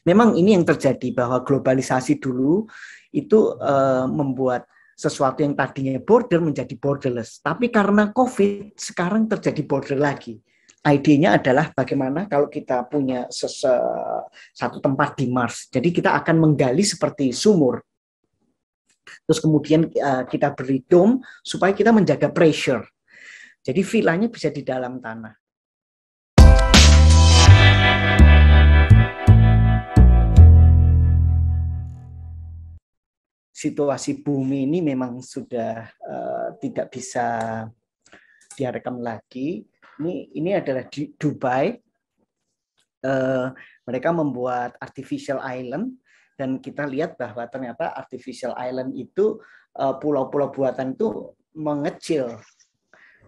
Memang ini yang terjadi bahwa globalisasi dulu itu membuat sesuatu yang tadinya border menjadi borderless. Tapi karena COVID sekarang terjadi border lagi. Idenya adalah bagaimana kalau kita punya satu tempat di Mars. Jadi kita akan menggali seperti sumur. Terus kemudian kita beri dome supaya kita menjaga pressure. Jadi villanya bisa di dalam tanah. Situasi bumi ini memang sudah tidak bisa direkam lagi. Ini adalah di Dubai. Mereka membuat artificial island dan kita lihat bahwa ternyata artificial island itu pulau-pulau buatan itu mengecil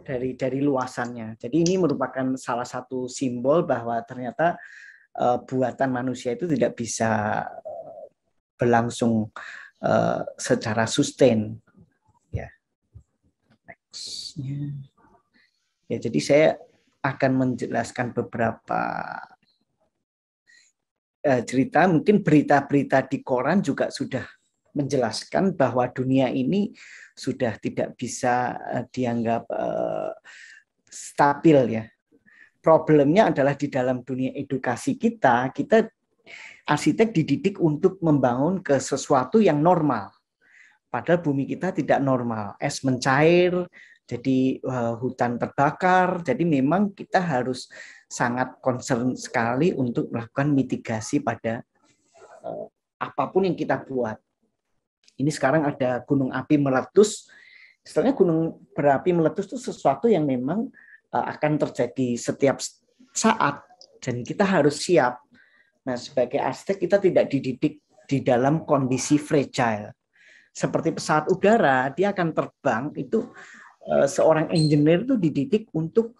dari luasannya. Jadi ini merupakan salah satu simbol bahwa ternyata buatan manusia itu tidak bisa berlangsung secara sustain. Ya. Next-nya. Ya, jadi saya akan menjelaskan beberapa cerita, mungkin berita-berita di koran juga sudah menjelaskan bahwa dunia ini sudah tidak bisa dianggap stabil ya. Problemnya adalah di dalam dunia edukasi kita arsitek dididik untuk membangun ke sesuatu yang normal. Padahal bumi kita tidak normal, es mencair, jadi hutan terbakar, jadi memang kita harus sangat concern sekali untuk melakukan mitigasi pada apapun yang kita buat. Ini sekarang ada gunung api meletus, sebenarnya gunung berapi meletus itu sesuatu yang memang akan terjadi setiap saat, dan kita harus siap. Nah, sebagai arsitek kita tidak dididik di dalam kondisi fragile. Seperti pesawat udara, dia akan terbang, itu seorang engineer itu dididik untuk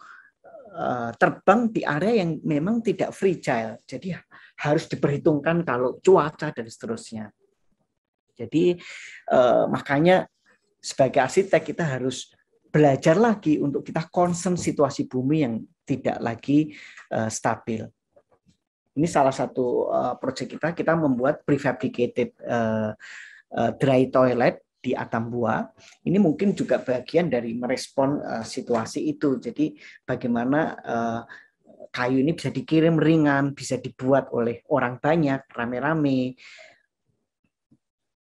terbang di area yang memang tidak fragile. Jadi harus diperhitungkan kalau cuaca dan seterusnya. Jadi makanya sebagai arsitek kita harus belajar lagi untuk kita concern situasi bumi yang tidak lagi stabil. Ini salah satu proyek kita membuat prefabricated dry toilet di Atambua. Ini mungkin juga bagian dari merespon situasi itu. Jadi bagaimana kayu ini bisa dikirim ringan, bisa dibuat oleh orang banyak, rame-rame.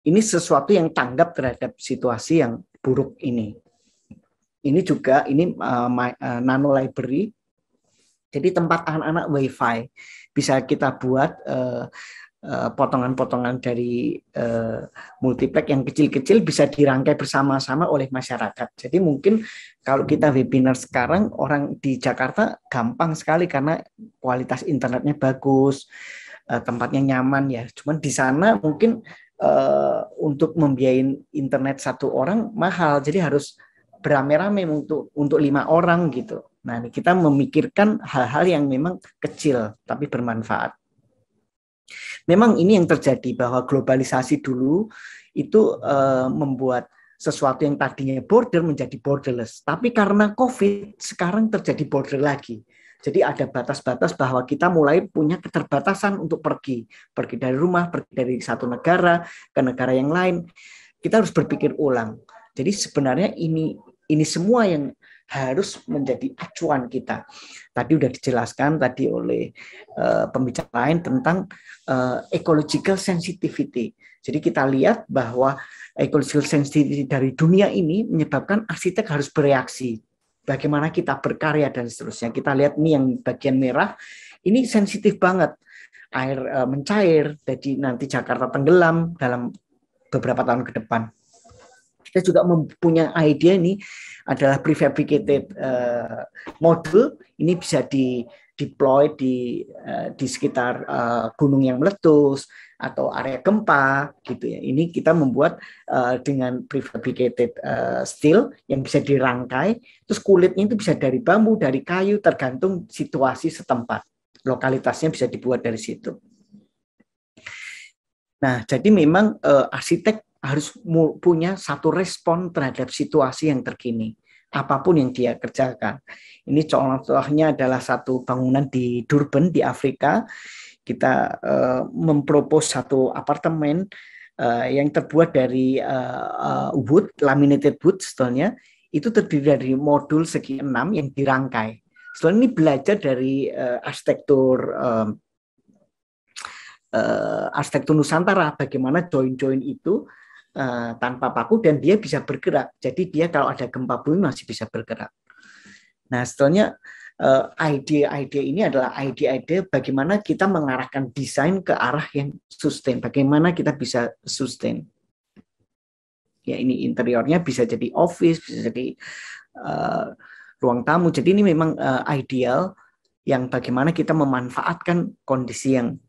Ini sesuatu yang tanggap terhadap situasi yang buruk ini. Ini juga nano library. Jadi tempat anak-anak WiFi bisa kita buat potongan-potongan dari multiplex yang kecil-kecil bisa dirangkai bersama-sama oleh masyarakat. Jadi mungkin kalau kita webinar sekarang, orang di Jakarta gampang sekali karena kualitas internetnya bagus, tempatnya nyaman ya. Cuman di sana mungkin untuk membiayain internet satu orang mahal, jadi harus beramai-ramai untuk 5 orang gitu. Nah, kita memikirkan hal-hal yang memang kecil tapi bermanfaat. Memang ini yang terjadi bahwa globalisasi dulu itu membuat sesuatu yang tadinya border menjadi borderless. Tapi karena COVID sekarang terjadi border lagi. Jadi ada batas-batas bahwa kita mulai punya keterbatasan untuk pergi dari rumah, pergi dari satu negara ke negara yang lain. Kita harus berpikir ulang. Jadi sebenarnya ini semua yang harus menjadi acuan kita. Tadi sudah dijelaskan tadi oleh pembicara lain tentang ecological sensitivity. Jadi kita lihat bahwa ecological sensitivity dari dunia ini menyebabkan arsitek harus bereaksi. Bagaimana kita berkarya dan seterusnya. Kita lihat nih yang bagian merah, ini sensitif banget. Air mencair, jadi nanti Jakarta tenggelam dalam beberapa tahun ke depan. Kita juga mempunyai ide ini adalah prefabricated modul. Ini bisa deploy di sekitar gunung yang meletus atau area gempa gitu ya. Ini kita membuat dengan prefabricated steel yang bisa dirangkai. Terus kulitnya itu bisa dari bambu, dari kayu, tergantung situasi setempat. Lokalitasnya bisa dibuat dari situ. Nah, jadi memang arsitek harus punya satu respon terhadap situasi yang terkini, apapun yang dia kerjakan. Ini contohnya adalah satu bangunan di Durban di Afrika. kita mempropos satu apartemen yang terbuat dari wood, laminated wood sebetulnya, itu terdiri dari modul segi 6 yang dirangkai. Setelah ini belajar dari arsitektur Nusantara, bagaimana join-join itu tanpa paku dan dia bisa bergerak. Jadi dia kalau ada gempa bumi masih bisa bergerak. Nah, setelahnya ide-ide ini adalah ide-ide bagaimana kita mengarahkan desain ke arah yang sustain. Bagaimana kita bisa sustain. Ya, ini interiornya bisa jadi office, bisa jadi ruang tamu. Jadi ini memang ideal yang bagaimana kita memanfaatkan kondisi yang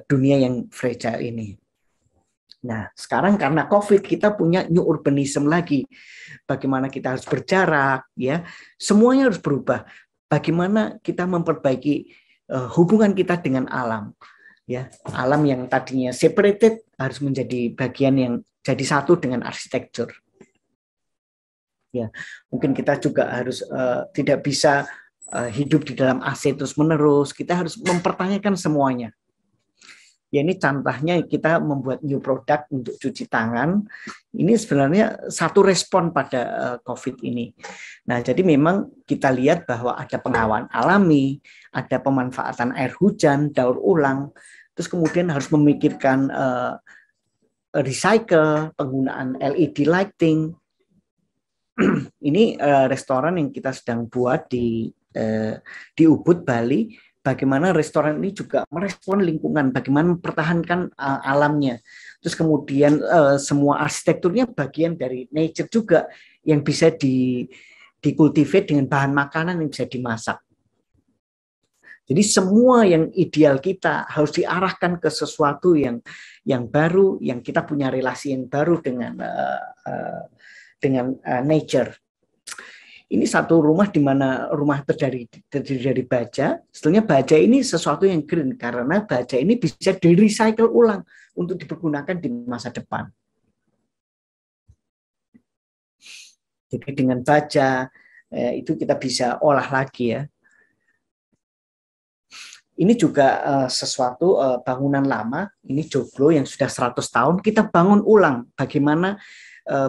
dunia yang fragile ini. Nah, sekarang karena COVID kita punya new urbanism lagi. Bagaimana kita harus berjarak, ya. Semuanya harus berubah. Bagaimana kita memperbaiki hubungan kita dengan alam, ya. Alam yang tadinya separated harus menjadi bagian yang jadi satu dengan arsitektur. Ya, mungkin kita juga harus tidak bisa hidup di dalam AC terus-menerus. Kita harus mempertanyakan semuanya. Ya, ini contohnya kita membuat new product untuk cuci tangan. Ini sebenarnya satu respon pada COVID ini. Nah, jadi memang kita lihat bahwa ada pengawalan alami, ada pemanfaatan air hujan, daur ulang, terus kemudian harus memikirkan recycle, penggunaan LED lighting. Ini restoran yang kita sedang buat di Ubud, Bali. Bagaimana restoran ini juga merespon lingkungan, bagaimana mempertahankan alamnya. Terus kemudian semua arsitekturnya bagian dari nature juga yang bisa dikultivate dengan bahan makanan yang bisa dimasak. Jadi semua yang ideal kita harus diarahkan ke sesuatu yang baru, yang kita punya relasi yang baru dengan nature. Ini satu rumah di mana rumah terdiri dari baja. Setelahnya baja ini sesuatu yang green karena baja ini bisa di-recycle ulang untuk dipergunakan di masa depan. Jadi dengan baja itu kita bisa olah lagi ya. Ini juga sesuatu bangunan lama, ini joglo yang sudah 100 tahun, kita bangun ulang. Bagaimana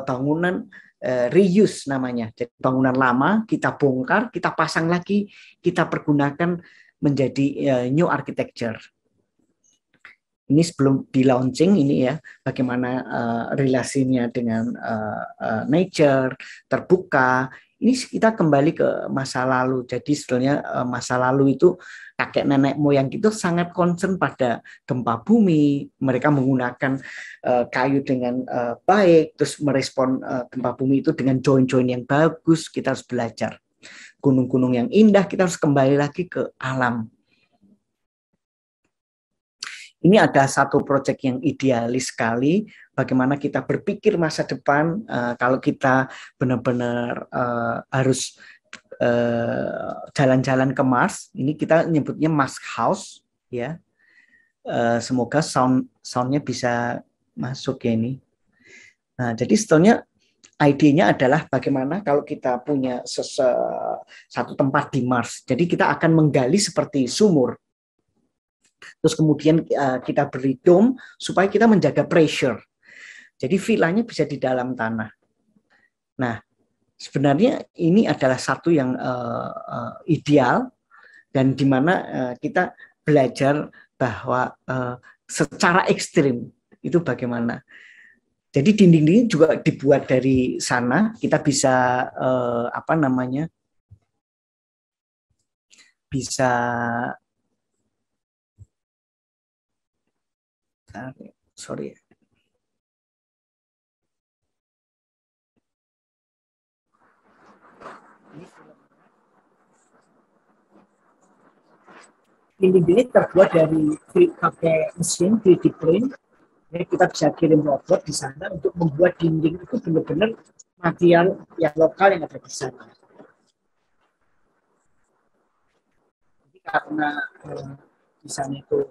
bangunan reuse namanya. Jadi bangunan lama kita bongkar, kita pasang lagi, kita pergunakan menjadi new architecture. Ini sebelum di launching ini ya, bagaimana relasinya dengan nature, terbuka. Ini kita kembali ke masa lalu. Jadi sebenarnya masa lalu itu kakek nenek moyang itu sangat concern pada gempa bumi. Mereka menggunakan kayu dengan baik, terus merespon gempa bumi itu dengan join-join yang bagus. Kita harus belajar. Gunung-gunung yang indah, kita harus kembali lagi ke alam. Ini ada satu proyek yang idealis sekali, bagaimana kita berpikir masa depan kalau kita benar-benar harus jalan-jalan ke Mars. Ini kita nyebutnya Mars House, ya. Semoga soundnya bisa masuk ya ini. Nah, jadi sebetulnya idenya adalah bagaimana kalau kita punya satu tempat di Mars. Jadi kita akan menggali seperti sumur. Terus kemudian kita beri dome supaya kita menjaga pressure. Jadi villanya bisa di dalam tanah. Nah, sebenarnya ini adalah satu yang ideal dan di mana kita belajar bahwa secara ekstrim itu bagaimana. Jadi dinding-dinding juga dibuat dari sana. Kita bisa bisa sorry. Dinding-dinding terbuat dari pakai mesin 3D print. Jadi kita bisa kirim robot di sana untuk membuat dinding itu benar-benar material yang lokal yang ada di sana. Jadi karena di sana itu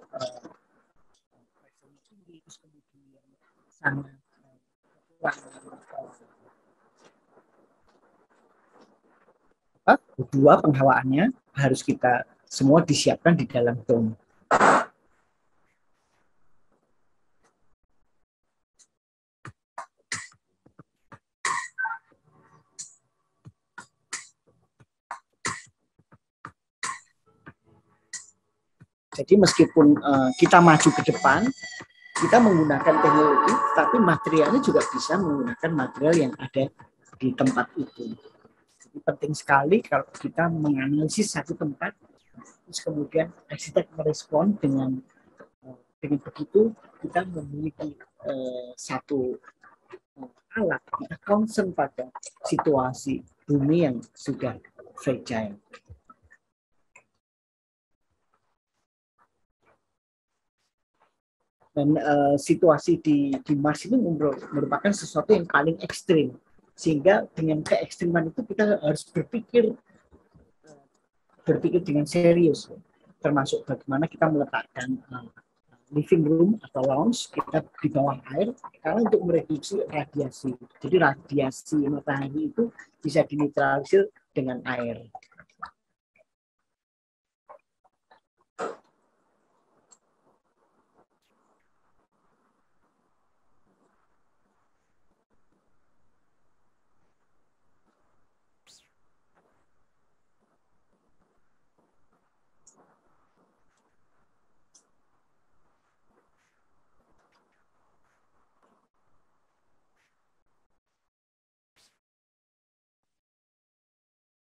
tinggi, terus kemudian sangat kedua, penghawaannya harus kita semua disiapkan di dalam dome. Jadi meskipun kita maju ke depan, kita menggunakan teknologi, tapi materialnya juga bisa menggunakan material yang ada di tempat itu. Jadi penting sekali kalau kita menganalisis satu tempat, terus kemudian arsitek merespon dengan begitu kita memiliki satu alat, kita concern pada situasi bumi yang sudah fragile. Dan situasi di Mars ini merupakan sesuatu yang paling ekstrim, sehingga dengan keekstriman itu kita harus berpikir dengan serius, termasuk bagaimana kita meletakkan living room atau lounge kita di bawah air, karena untuk mereduksi radiasi. Jadi radiasi matahari itu bisa dinetralisir dengan air.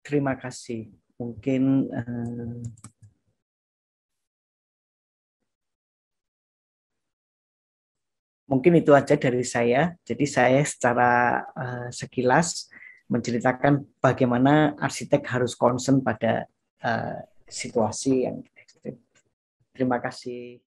Terima kasih. Mungkin itu aja dari saya. Jadi saya secara sekilas menceritakan bagaimana arsitek harus concern pada situasi yang ekstrim. Terima kasih.